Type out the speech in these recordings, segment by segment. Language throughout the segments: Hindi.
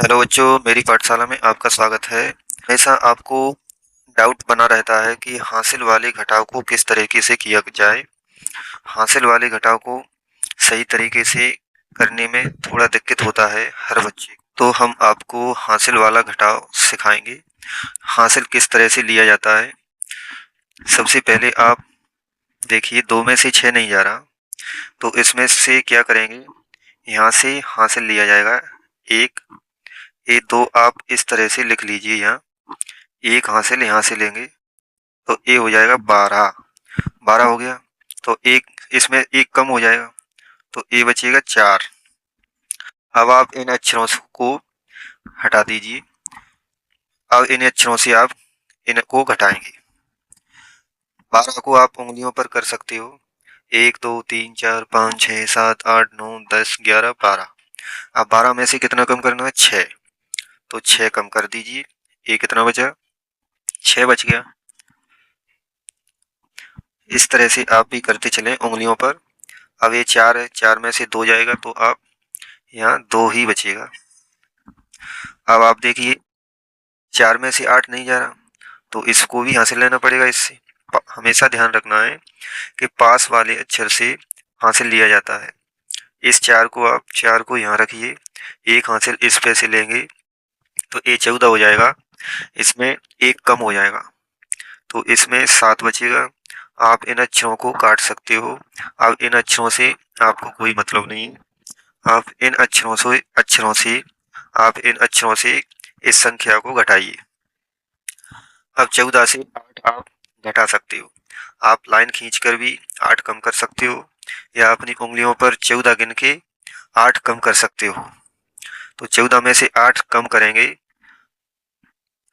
हेलो बच्चों, मेरी पाठशाला में आपका स्वागत है। हमेशा आपको डाउट बना रहता है कि हासिल वाले घटाव को किस तरीके से किया जाए। हासिल वाले घटाव को सही तरीके से करने में थोड़ा दिक्कत होता है हर बच्चे को। तो हम आपको हासिल वाला घटाव सिखाएंगे। हासिल किस तरह से लिया जाता है। सबसे पहले आप देखिए, 2 में से 6 नहीं जा रहा, तो इसमें से क्या करेंगे, यहाँ से हासिल लिया जाएगा 1। ये 2 आप इस तरह से लिख लीजिए, यहाँ एक हासिल यहाँ से लेंगे तो ए हो जाएगा 12। 12 हो गया तो एक इसमें एक कम हो जाएगा तो ए बचेगा 4। अब आप इन अक्षरों को हटा दीजिए। अब इन अक्षरों से आप इनको घटाएंगे। 12 को आप उंगलियों पर कर सकते हो। 1 2 3 4 5 6 7 8 9 10 11 12। अब 12 में से कितना कम करना है, 6। तो 6 कम कर दीजिए। ए कितना बचा, 6 बच गया। इस तरह से आप भी करते चलें उंगलियों पर। अब ये 4 है, 4 में से 2 जाएगा तो आप यहाँ 2 ही बचेगा। अब आप देखिए, 4 में से 8 नहीं जा रहा, तो इसको भी यहाँ से लेना पड़ेगा। इससे हमेशा ध्यान रखना है कि पास वाले अक्षर से हासिल लिया जाता है। इस 4 को आप 4 को यहाँ रखिए, एक हासिल इस पे से लेंगे तो ये 14 हो जाएगा। इसमें एक कम हो जाएगा तो इसमें 7 बचेगा। आप इन अक्षरों को काट सकते हो। अब इन अक्षरों से आपको कोई मतलब नहीं है। आप इन अक्षरों से इस संख्या को घटाइए। अब 14 से 8 आप घटा सकते हो। आप लाइन खींचकर भी 8 कम कर सकते हो, या अपनी उंगलियों पर 14 गिन के 8 कम कर सकते हो। तो 14 में से 8 कम करेंगे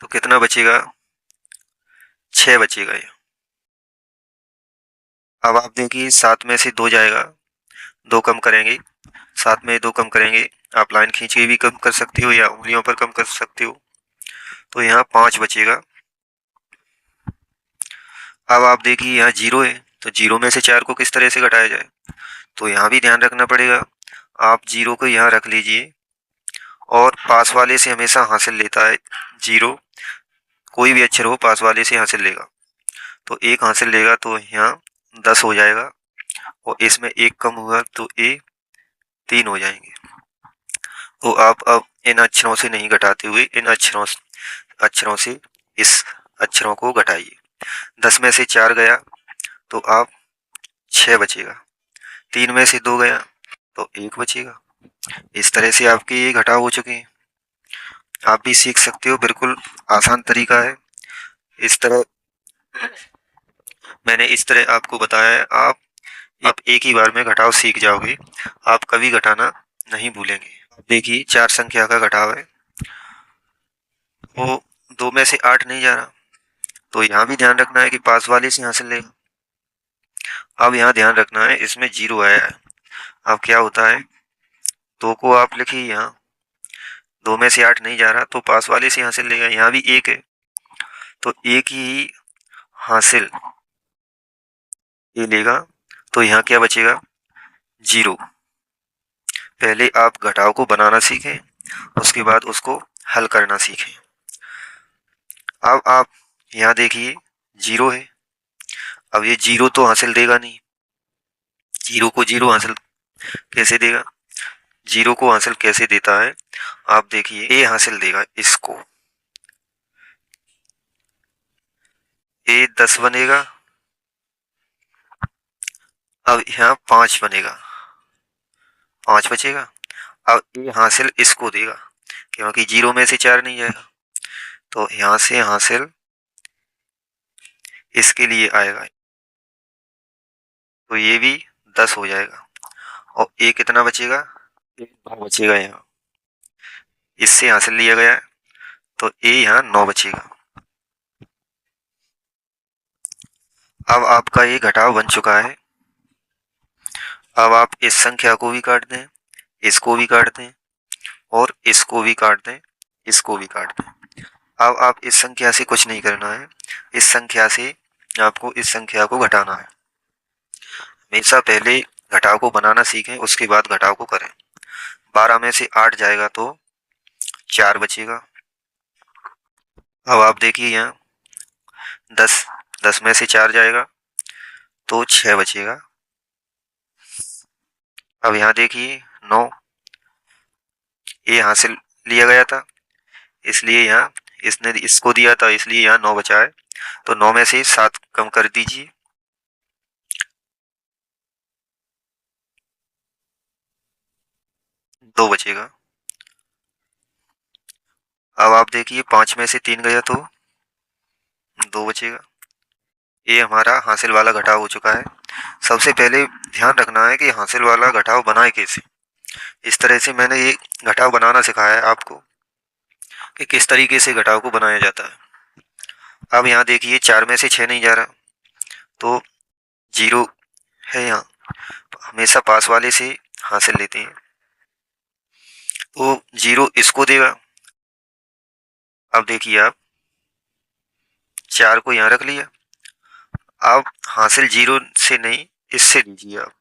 तो कितना बचेगा, 6 बचेगा ये। अब आप देखिए, 7 में से 2 जाएगा, 2 कम करेंगे। 7 में 2 कम करेंगे, आप लाइन खींच के भी कम कर सकते हो या उंगलियों पर कम कर सकते हो। तो यहाँ 5 बचेगा। अब आप देखिए, यहाँ 0 है, तो 0 में से 4 को किस तरह से घटाया जाए, तो यहाँ भी ध्यान रखना पड़ेगा। आप 0 को यहाँ रख लीजिए, और पास वाले से हमेशा हासिल लेता है 0। कोई भी अक्षर हो पास वाले से हासिल लेगा, तो एक हासिल लेगा तो यहाँ 10 हो जाएगा। और इसमें एक कम हुआ तो ए 3 हो जाएंगे। तो आप अब इन अक्षरों से नहीं घटाते हुए इन अक्षरों से इस अक्षरों को घटाइए। 10 में से 4 गया तो आप 6 बचेगा। 3 में से 2 गया तो 1 बचेगा। इस तरह से आपके ये घटाव हो चुके हैं। आप भी सीख सकते हो, बिल्कुल आसान तरीका है। इस तरह मैंने इस तरह आपको बताया है। आप एक ही बार में घटाव सीख जाओगे, आप कभी घटाना नहीं भूलेंगे। देखिए, 4 संख्या का घटाव है, वो 2 में से 8 नहीं जा रहा, तो यहाँ भी ध्यान रखना है कि पास वाले से हासिल लेगा। अब यहाँ ध्यान रखना है, इसमें 0 आया है। अब क्या होता है, 2 को आप लिखिए यहाँ, 2 में से 8 नहीं जा रहा तो पास वाले से हासिल लेगा। यहाँ भी 1 है, तो एक ही हासिल ये लेगा, तो यहाँ क्या बचेगा, 0। पहले आप घटाव को बनाना सीखें, उसके बाद उसको हल करना सीखें। अब आप यहाँ देखिए, 0 है। अब ये 0 तो हासिल देगा नहीं। 0 को 0 हासिल कैसे देगा, 0 को हासिल कैसे देता है, आप देखिए, ए हासिल देगा इसको। ए 10 बनेगा। अब यहाँ 5 बनेगा, 5 बचेगा। अब ए हासिल इसको देगा, क्योंकि 0 में से 4 नहीं जाएगा, तो यहाँ से हासिल इसके लिए आएगा, तो ये भी 10 हो जाएगा। और ए कितना बचेगा, 9 बचेगा। यहाँ इससे हासिल लिया गया है, तो ए यहाँ 9 बचेगा। अब आपका ये घटाव बन चुका है। अब आप इस संख्या को भी काट दें, इसको भी काट दें, और इसको भी काट दें, इसको भी काट दें। अब आप इस संख्या से कुछ नहीं करना है। इस संख्या से आपको इस संख्या को घटाना है। हमेशा पहले घटाव को बनाना सीखें, उसके बाद घटाव को करें। 12 में से 8 जाएगा तो 4 बचेगा। अब आप देखिए यहाँ 10, 10 में से 4 जाएगा तो 6 बचेगा। अब यहाँ देखिए 9, ये हासिल लिया गया था, इसलिए यहाँ इसने इसको दिया था, इसलिए यहाँ 9 बचा है। तो 9 में से 7 कम कर दीजिए, 2 बचेगा। अब आप देखिए 5 में से 3 गया तो 2 बचेगा। ये हमारा हासिल वाला घटाव हो चुका है। सबसे पहले ध्यान रखना है कि हासिल वाला घटाव बनाए कैसे। इस तरह से मैंने ये घटाव बनाना सिखाया है आपको कि किस तरीके से घटाव को बनाया जाता है। अब यहाँ देखिए 4 में से 6 नहीं जा रहा, तो 0 है यहाँ, हमेशा पास वाले से हासिल लेते हैं, तो 0 इसको देगा। अब देखिए आप 4 को यहाँ रख लिया, अब हासिल 0 से नहीं इससे लीजिए आप,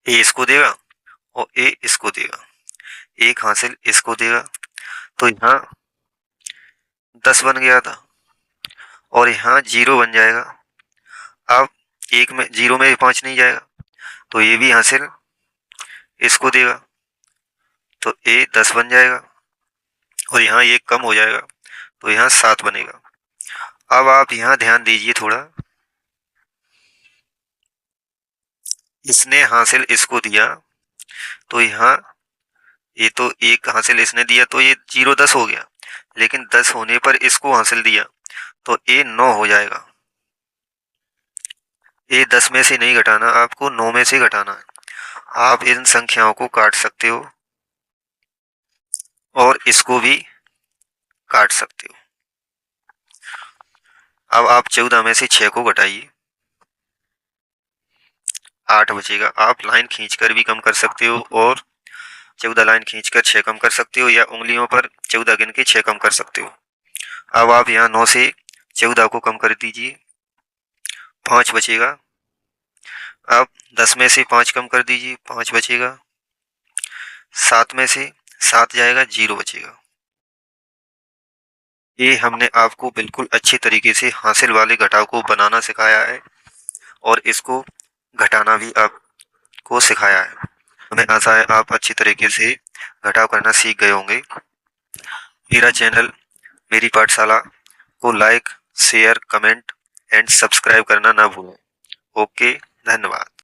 ए इसको देगा और ए इसको देगा, एक हासिल इसको देगा, तो यहाँ 10 बन गया था और यहाँ 0 बन जाएगा। अब एक में 0 में 5 नहीं जाएगा, तो ये भी हासिल इसको देगा, तो ए 10 बन जाएगा और यहाँ ये कम हो जाएगा, तो यहाँ 7 बनेगा। अब आप यहाँ ध्यान दीजिए थोड़ा, इसने हासिल इसको दिया, तो यहाँ ये तो एक हासिल इसने दिया, तो ये 0 10 हो गया, लेकिन 10 होने पर इसको हासिल दिया तो ए 9 हो जाएगा। ए 10 में से नहीं घटाना, आपको 9 में से घटाना है। आप इन संख्याओं को काट सकते हो और इसको भी काट सकते हो। अब आप 14 में से 6 को घटाइए, 8 बचेगा। आप लाइन खींचकर भी कम कर सकते हो और 14 लाइन खींचकर 6 कम कर सकते हो, या उंगलियों पर 14 गिन के 6 कम कर सकते हो। अब आप यहाँ 9 से 14 को कम कर दीजिए, 5 बचेगा। अब 10 में से 5 कम कर दीजिए, 5 बचेगा। 7 में से 7 जाएगा, 0 बचेगा। ये हमने आपको बिल्कुल अच्छे तरीके से हासिल वाले घटाव को बनाना सिखाया है और इसको घटाना भी आपको सिखाया है। हमें आशा है आप अच्छी तरीके से घटाव करना सीख गए होंगे। मेरा चैनल मेरी पाठशाला को like, share, comment and subscribe करना ना भूलें। ओके, धन्यवाद।